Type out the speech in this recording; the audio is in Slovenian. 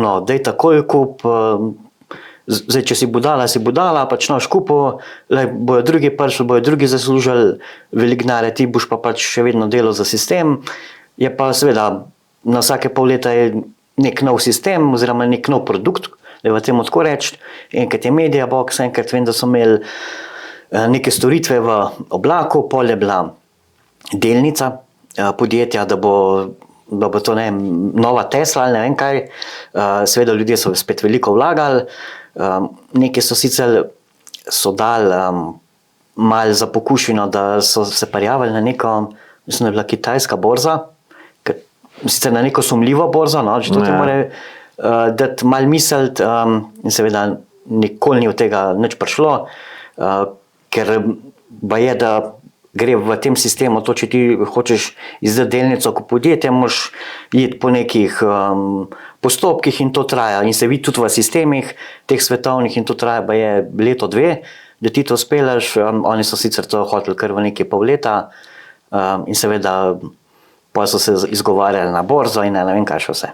daj takoj kup, zdaj, če si budala, pač noš kupo, bojo drugi prišli, bojo drugi zaslužili veliko denarja, ti boš pa pač še vedno delal za sistem. Je pa seveda, na vsake pol leta je nek nov sistem oziroma nek nov produkt, da je temu tako reči. Enkrat je Mediabox, enkrat vem, da so imeli neke storitve v oblaku, pol je bila delnica podjetja, da bo to, ne vem, nova Tesla ali ne vem kaj. Seveda ljudje so spet veliko vlagali, neki so sicer dali malo za pokušino, da so se prijavili na neko, mislim, da je bila kitajska borza, sicer na neko sumljivo borzo, no, že to ti more dati malo misliti, in seveda nikoli ni od tega nič prišlo, ker je, da gre v tem sistemu to, če ti hočeš izdati delnico kot podjetje, moraš iti po nekih postopkih in to traja. In se vidi tudi v sistemih teh svetovnih in to traja leto, dve, da ti to speleš. Oni so sicer to hoteli kar v nekaj pol leta in seveda pa so se izgovarjali na borzo in ne vem kaj še vse.